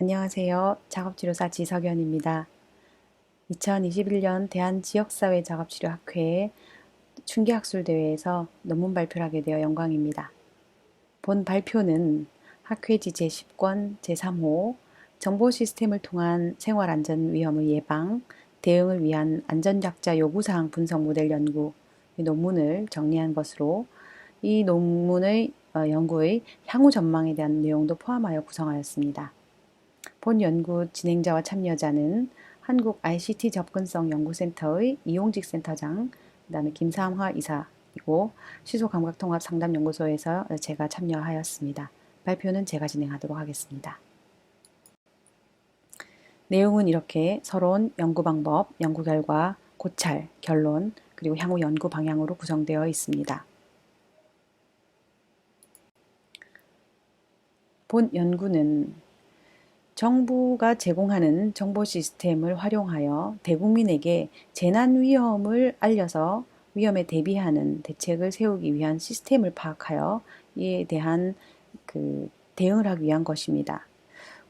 안녕하세요. 작업치료사 지석연입니다. 2021년 대한지역사회작업치료학회 충기학술대회에서 논문 발표를 하게 되어 영광입니다. 본 발표는 학회지 제10권 제3호 정보 시스템을 통한 생활안전 위험의 예방, 대응을 위한 안전약자 요구사항 분석 모델 연구 이 논문을 정리한 것으로 이 논문의 연구의 향후 전망에 대한 내용도 포함하여 구성하였습니다. 본 연구 진행자와 참여자는 한국 ICT 접근성 연구센터의 이용직 센터장, 그다음에 김삼화 이사이고 시소감각통합 상담연구소에서 제가 참여하였습니다. 발표는 제가 진행하도록 하겠습니다. 내용은 이렇게 서론, 연구 방법, 연구 결과, 고찰, 결론, 그리고 향후 연구 방향으로 구성되어 있습니다. 본 연구는 정부가 제공하는 정보 시스템을 활용하여 대국민에게 재난 위험을 알려서 위험에 대비하는 대책을 세우기 위한 시스템을 파악하여 이에 대한 대응을 하기 위한 것입니다.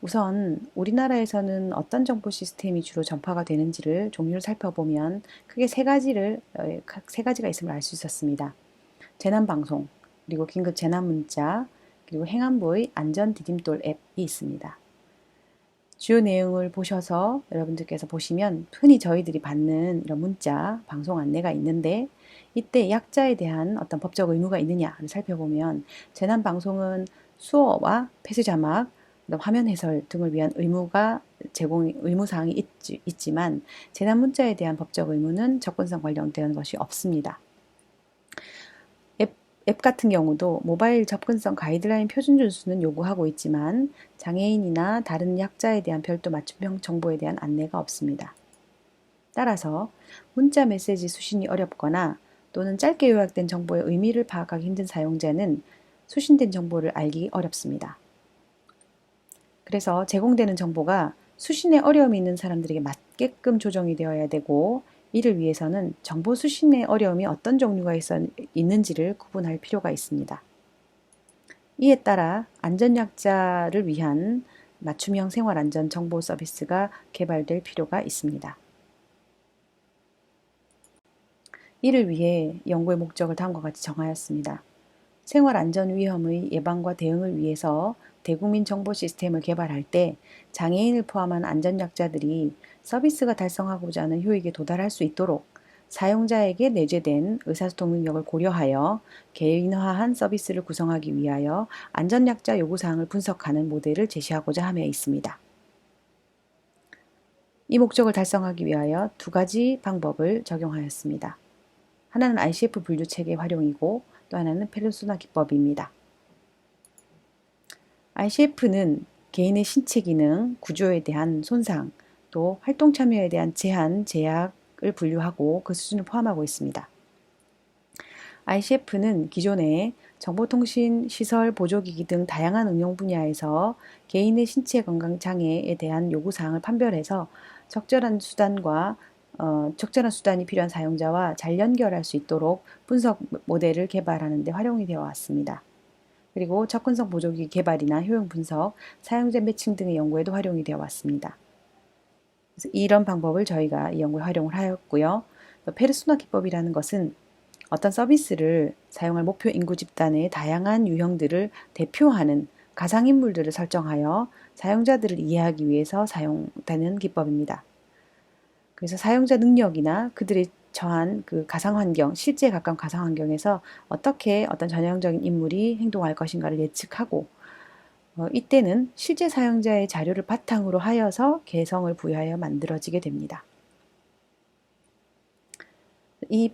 우선 우리나라에서는 어떤 정보 시스템이 주로 전파가 되는지를 종류를 살펴보면 크게 세 가지가 있음을 알 수 있었습니다. 재난방송, 그리고 긴급 재난문자, 그리고 행안부의 안전디딤돌 앱이 있습니다. 주요 내용을 보셔서 여러분들께서 보시면 흔히 저희들이 받는 이런 문자, 방송 안내가 있는데 이때 약자에 대한 어떤 법적 의무가 있느냐를 살펴보면 재난방송은 수어와 폐쇄자막, 화면 해설 등을 위한 의무사항이 있지만 재난문자에 대한 법적 의무는 접근성 관련된 것이 없습니다. 앱 같은 경우도 모바일 접근성 가이드라인 표준 준수는 요구하고 있지만 장애인이나 다른 약자에 대한 별도 맞춤형 정보에 대한 안내가 없습니다. 따라서 문자 메시지 수신이 어렵거나 또는 짧게 요약된 정보의 의미를 파악하기 힘든 사용자는 수신된 정보를 알기 어렵습니다. 그래서 제공되는 정보가 수신에 어려움이 있는 사람들에게 맞게끔 조정이 되어야 되고 이를 위해서는 정보 수신의 어려움이 어떤 종류가 있는지를 구분할 필요가 있습니다. 이에 따라 안전약자를 위한 맞춤형 생활안전 정보 서비스가 개발될 필요가 있습니다. 이를 위해 연구의 목적을 다음과 같이 정하였습니다. 생활안전 위험의 예방과 대응을 위해서 대국민 정보 시스템을 개발할 때 장애인을 포함한 안전약자들이 서비스가 달성하고자 하는 효익에 도달할 수 있도록 사용자에게 내재된 의사소통 능력을 고려하여 개인화한 서비스를 구성하기 위하여 안전약자 요구사항을 분석하는 모델을 제시하고자 함에 있습니다. 이 목적을 달성하기 위하여 두 가지 방법을 적용하였습니다. 하나는 ICF 분류체계 활용이고 또 하나는 페르소나 기법입니다. ICF는 개인의 신체 기능, 구조에 대한 손상, 또 활동 참여에 대한 제한, 제약을 분류하고 그 수준을 포함하고 있습니다. ICF는 기존에 정보통신, 시설, 보조기기 등 다양한 응용 분야에서 개인의 신체 건강 장애에 대한 요구사항을 판별해서 적절한 수단이 필요한 사용자와 잘 연결할 수 있도록 분석 모델을 개발하는 데 활용이 되어 왔습니다. 그리고 접근성 보조기 개발이나 효용 분석, 사용자 매칭 등의 연구에도 활용이 되어 왔습니다. 그래서 이런 방법을 저희가 이 연구에 활용을 하였고요. 페르소나 기법이라는 것은 어떤 서비스를 사용할 목표 인구 집단의 다양한 유형들을 대표하는 가상인물들을 설정하여 사용자들을 이해하기 위해서 사용되는 기법입니다. 그래서 사용자 능력이나 그들의 처한 그 가상환경, 실제에 가까운 가상환경에서 어떻게 어떤 전형적인 인물이 행동할 것인가를 예측하고 이때는 실제 사용자의 자료를 바탕으로 하여서 개성을 부여하여 만들어지게 됩니다. 이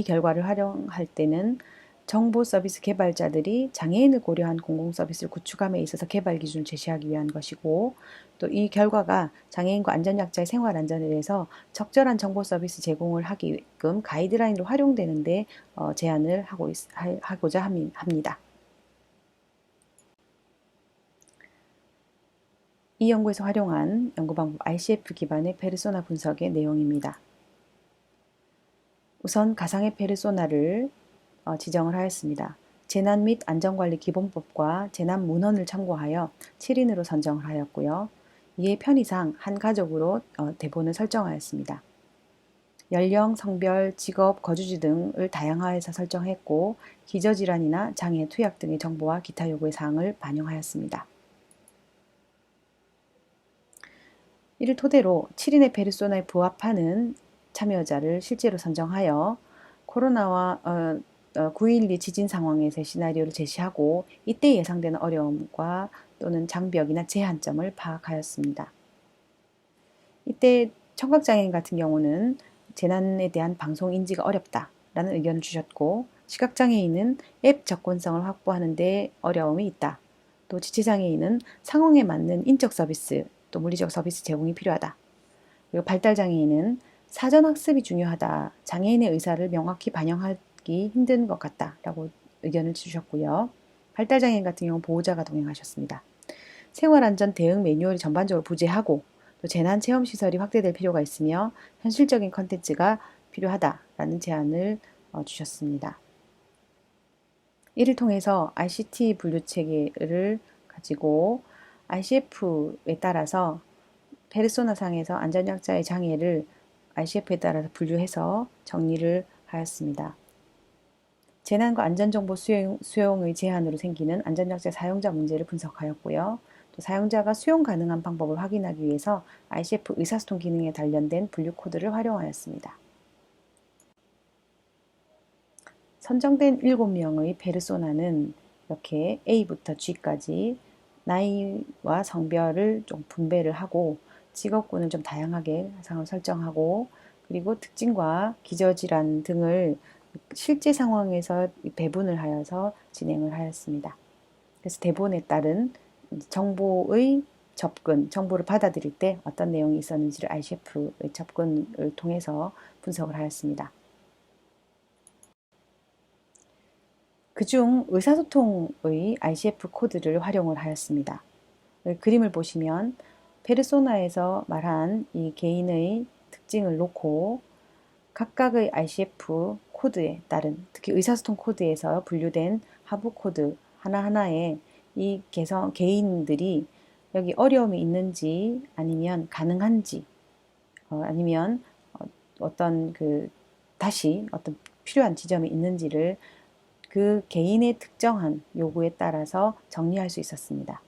결과를 활용할 때는 정보 서비스 개발자들이 장애인을 고려한 공공 서비스를 구축함에 있어서 개발 기준을 제시하기 위한 것이고 또 이 결과가 장애인과 안전약자의 생활 안전에 대해서 적절한 정보 서비스 제공을 하게끔 가이드라인으로 활용되는데 제안을 하고자 합니다. 이 연구에서 활용한 연구 방법 ICF 기반의 페르소나 분석의 내용입니다. 우선 가상의 페르소나를 지정을 하였습니다. 재난 및 안전관리 기본법과 재난 문헌을 참고하여 7인으로 선정을 하였고요. 이에 편의상 한 가족으로 대본을 설정하였습니다. 연령, 성별, 직업, 거주지 등을 다양화해서 설정했고 기저질환이나 장애, 투약 등의 정보와 기타 요구의 사항을 반영하였습니다. 이를 토대로 7인의 페르소나에 부합하는 참여자를 실제로 선정하여 코로나와 9.12 지진 상황에서의 시나리오를 제시하고 이때 예상되는 어려움과 또는 장벽이나 제한점을 파악하였습니다. 이때 청각장애인 같은 경우는 재난에 대한 방송 인지가 어렵다라는 의견을 주셨고 시각장애인은 앱 접근성을 확보하는 데 어려움이 있다. 또 지체장애인은 상황에 맞는 인적 서비스 또 물리적 서비스 제공이 필요하다. 그리고 발달장애인은 사전 학습이 중요하다. 장애인의 의사를 명확히 반영하기 힘든 것 같다라고 의견을 주셨고요. 발달장애인 같은 경우는 보호자가 동행하셨습니다. 생활안전 대응 매뉴얼이 전반적으로 부재하고 또 재난체험시설이 확대될 필요가 있으며 현실적인 컨텐츠가 필요하다라는 제안을 주셨습니다. 이를 통해서 ICT 분류체계를 가지고 ICF에 따라서 페르소나상에서 안전약자의 장애를 ICF에 따라서 분류해서 정리를 하였습니다. 재난과 안전정보 수용의 제한으로 생기는 안전약자 사용자 문제를 분석하였고요. 또 사용자가 수용 가능한 방법을 확인하기 위해서 ICF 의사소통 기능에 관련된 분류 코드를 활용하였습니다. 선정된 7명의 페르소나는 이렇게 A부터 G까지 나이와 성별을 좀 분배를 하고 직업군을 좀 다양하게 상을 설정하고 그리고 특징과 기저질환 등을 실제 상황에서 배분을 하여서 진행을 하였습니다. 그래서 대본에 따른 정보의 접근, 정보를 받아들일 때 어떤 내용이 있었는지를 ICF의 접근을 통해서 분석을 하였습니다. 그중 의사소통의 ICF 코드를 활용을 하였습니다. 그림을 보시면 페르소나에서 말한 이 개인의 특징을 놓고 각각의 ICF 코드에 따른 특히 의사소통 코드에서 분류된 하부 코드 하나하나에 이 개인들이 여기 어려움이 있는지 아니면 가능한지 아니면 어떤 다시 어떤 필요한 지점이 있는지를 그 개인의 특정한 요구에 따라서 정리할 수 있었습니다.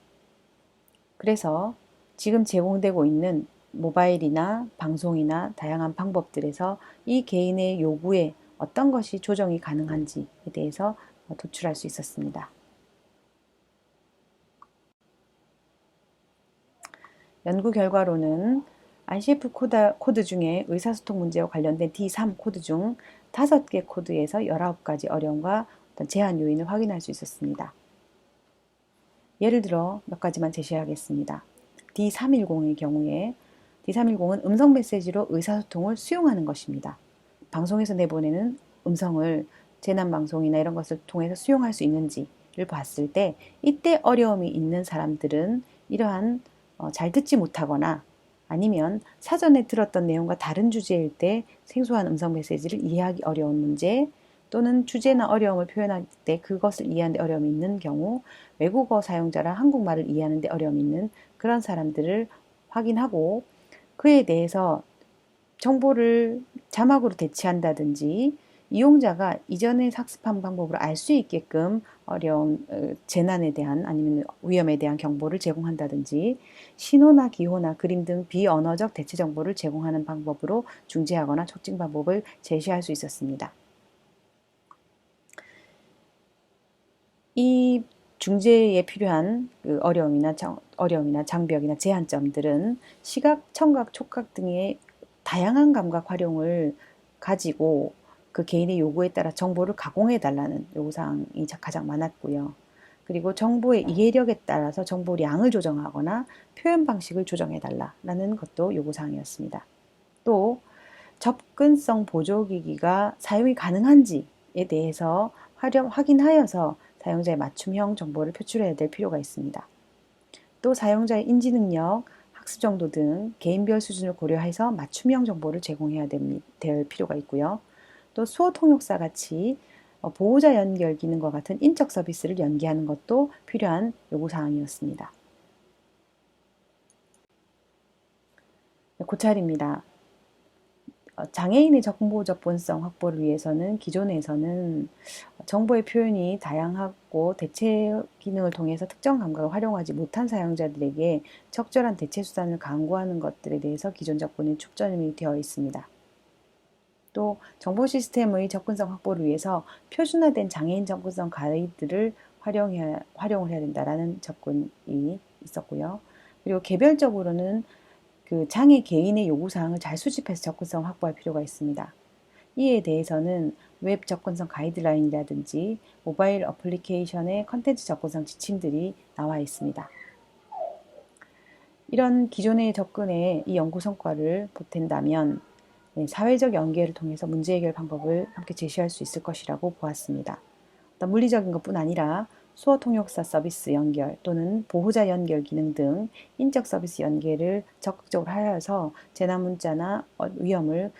그래서 지금 제공되고 있는 모바일이나 방송이나 다양한 방법들에서 이 개인의 요구에 어떤 것이 조정이 가능한지에 대해서 도출할 수 있었습니다. 연구 결과로는 ICF 코드 중에 의사소통 문제와 관련된 D3 코드 중 5개 코드에서 19가지 어려움과 어떤 제한 요인을 확인할 수 있었습니다. 예를 들어 몇 가지만 제시하겠습니다. D310의 경우에 D310은 음성 메시지로 의사소통을 수용하는 것입니다. 방송에서 내보내는 음성을 재난방송이나 이런 것을 통해서 수용할 수 있는지를 봤을 때 이때 어려움이 있는 사람들은 이러한 잘 듣지 못하거나 아니면 사전에 들었던 내용과 다른 주제일 때 생소한 음성 메시지를 이해하기 어려운 문제 또는 주제나 어려움을 표현할 때 그것을 이해하는 데 어려움이 있는 경우 외국어 사용자라 한국말을 이해하는 데 어려움이 있는 그런 사람들을 확인하고 그에 대해서 정보를 자막으로 대체한다든지 이용자가 이전에 학습한 방법으로 알 수 있게끔 어려운 재난에 대한 아니면 위험에 대한 정보를 제공한다든지 신호나 기호나 그림 등 비언어적 대체 정보를 제공하는 방법으로 중재하거나 촉진 방법을 제시할 수 있었습니다. 이 중재에 필요한 어려움이나 장벽이나 제한점들은 시각, 청각, 촉각 등의 다양한 감각 활용을 가지고 그 개인의 요구에 따라 정보를 가공해 달라는 요구사항이 가장 많았고요. 그리고 정보의 이해력에 따라서 정보량을 조정하거나 표현 방식을 조정해 달라는 것도 요구사항이었습니다. 또 접근성 보조기기가 사용이 가능한지에 대해서 확인하여서 사용자의 맞춤형 정보를 표출해야 될 필요가 있습니다. 또 사용자의 인지 능력, 학습 정도 등 개인별 수준을 고려해서 맞춤형 정보를 제공해야 될 필요가 있고요. 또 수어 통역사 같이 보호자 연결 기능과 같은 인적 서비스를 연계하는 것도 필요한 요구사항이었습니다. 고찰입니다. 장애인의 정보 접근성 확보를 위해서는 기존에서는 정보의 표현이 다양하고 대체 기능을 통해서 특정 감각을 활용하지 못한 사용자들에게 적절한 대체 수단을 강구하는 것들에 대해서 기존 접근에 축전이 되어 있습니다. 또 정보 시스템의 접근성 확보를 위해서 표준화된 장애인 접근성 가이드를 활용을 해야 된다라는 접근이 있었고요. 그리고 개별적으로는 그 장애 개인의 요구사항을 잘 수집해서 접근성을 확보할 필요가 있습니다. 이에 대해서는 웹 접근성 가이드라인이라든지 모바일 어플리케이션의 컨텐츠 접근성 지침들이 나와 있습니다. 이런 기존의 접근의 이 연구 성과를 보탠다면 사회적 연계를 통해서 문제 해결 방법을 함께 제시할 수 있을 것이라고 보았습니다. 물리적인 것뿐 아니라 수어 통역사 서비스 연결 또는 보호자 연결 기능 등 인적 서비스 연계를 적극적으로 하여서 재난 문자나 위험을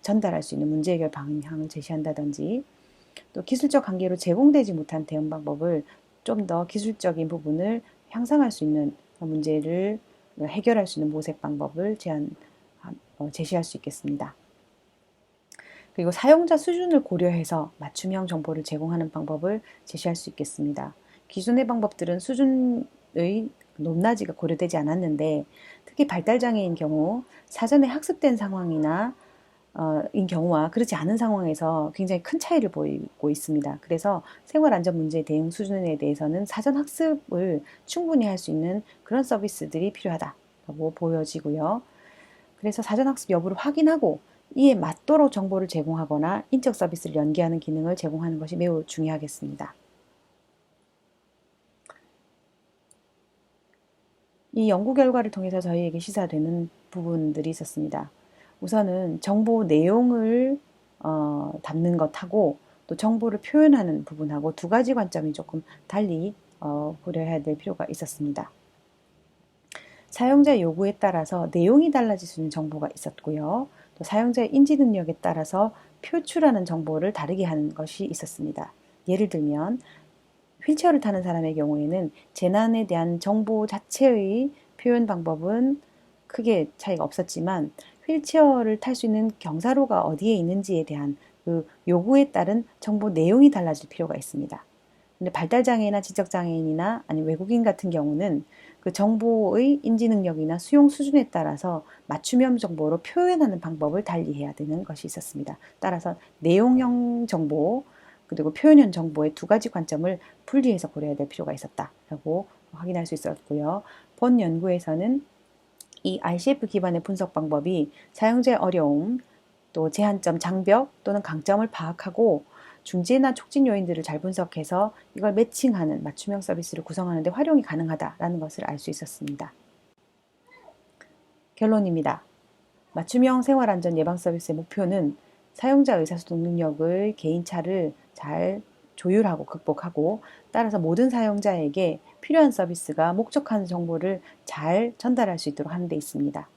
전달할 수 있는 문제 해결 방향을 제시한다든지 또 기술적 한계로 제공되지 못한 대응 방법을 좀 더 기술적인 부분을 향상할 수 있는 문제를 해결할 수 있는 모색 방법을 제시할 수 있겠습니다. 그리고 사용자 수준을 고려해서 맞춤형 정보를 제공하는 방법을 제시할 수 있겠습니다. 기존의 방법들은 수준의 높낮이가 고려되지 않았는데 특히 발달장애인 경우 사전에 학습된 상황이나 인 경우와 그렇지 않은 상황에서 굉장히 큰 차이를 보이고 있습니다. 그래서 생활안전 문제 대응 수준에 대해서는 사전 학습을 충분히 할 수 있는 그런 서비스들이 필요하다고 보여지고요. 그래서 사전 학습 여부를 확인하고 이에 맞도록 정보를 제공하거나 인적 서비스를 연계하는 기능을 제공하는 것이 매우 중요하겠습니다. 이 연구 결과를 통해서 저희에게 시사되는 부분들이 있었습니다. 우선은 정보 내용을 담는 것하고 또 정보를 표현하는 부분하고 두 가지 관점이 조금 달리 고려해야 될 필요가 있었습니다. 사용자 요구에 따라서 내용이 달라질 수 있는 정보가 있었고요. 또 사용자의 인지 능력에 따라서 표출하는 정보를 다르게 하는 것이 있었습니다. 예를 들면 휠체어를 타는 사람의 경우에는 재난에 대한 정보 자체의 표현 방법은 크게 차이가 없었지만 휠체어를 탈 수 있는 경사로가 어디에 있는지에 대한 그 요구에 따른 정보 내용이 달라질 필요가 있습니다. 근데 발달장애나 지적장애인이나 아니면 외국인 같은 경우는 그 정보의 인지 능력이나 수용 수준에 따라서 맞춤형 정보로 표현하는 방법을 달리해야 되는 것이 있었습니다. 따라서 내용형 정보 그리고 표현형 정보의 두 가지 관점을 분리해서 고려해야 될 필요가 있었다라고 확인할 수 있었고요. 본 연구에서는 이 RCF 기반의 분석 방법이 사용자의 어려움, 또 제한점, 장벽 또는 강점을 파악하고 중재나 촉진 요인들을 잘 분석해서 이걸 매칭하는 맞춤형 서비스를 구성하는 데 활용이 가능하다라는 것을 알 수 있었습니다. 결론입니다. 맞춤형 생활안전 예방 서비스의 목표는 사용자 의사소통 능력의 개인차를 잘 조율하고 극복하고 따라서 모든 사용자에게 필요한 서비스가 목적한 정보를 잘 전달할 수 있도록 하는 데 있습니다.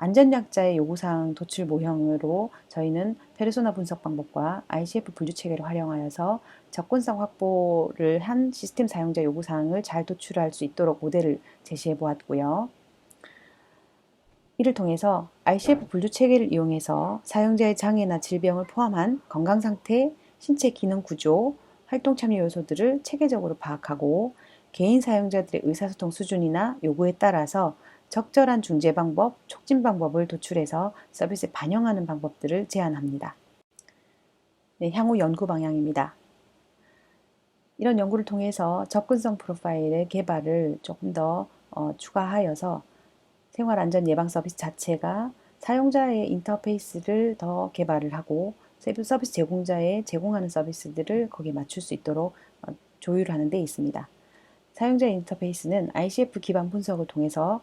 안전약자의 요구사항 도출 모형으로 저희는 페르소나 분석 방법과 ICF 분류체계를 활용하여서 접근성 확보를 한 시스템 사용자 요구사항을 잘 도출할 수 있도록 모델을 제시해 보았고요. 이를 통해서 ICF 분류체계를 이용해서 사용자의 장애나 질병을 포함한 건강상태, 신체 기능 구조, 활동 참여 요소들을 체계적으로 파악하고 개인 사용자들의 의사소통 수준이나 요구에 따라서 적절한 중재 방법, 촉진 방법을 도출해서 서비스에 반영하는 방법들을 제안합니다. 네, 향후 연구 방향입니다. 이런 연구를 통해서 접근성 프로파일의 개발을 조금 더 추가하여서 생활안전 예방 서비스 자체가 사용자의 인터페이스를 더 개발을 하고 서비스 제공자의 제공하는 서비스들을 거기에 맞출 수 있도록 조율하는 데 있습니다. 사용자 인터페이스는 ICF 기반 분석을 통해서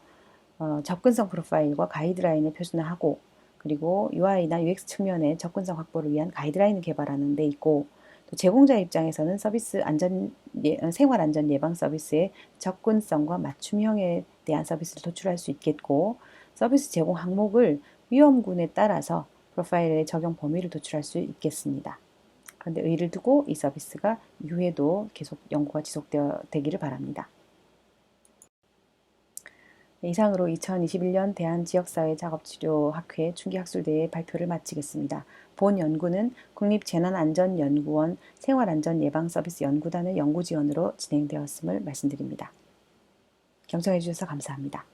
접근성 프로파일과 가이드라인을 표준화하고 그리고 UI나 UX 측면의 접근성 확보를 위한 가이드라인을 개발하는 데 있고 또 제공자 입장에서는 생활 안전 예방 서비스의 접근성과 맞춤형에 대한 서비스를 도출할 수 있겠고 서비스 제공 항목을 위험군에 따라서 프로파일의 적용 범위를 도출할 수 있겠습니다. 그런데 의의를 두고 이 서비스가 이후에도 계속 연구가 지속되기를 바랍니다. 이상으로 2021년 대한지역사회작업치료학회 중기학술대회 발표를 마치겠습니다. 본 연구는 국립재난안전연구원 생활안전예방서비스 연구단의 연구지원으로 진행되었음을 말씀드립니다. 경청해 주셔서 감사합니다.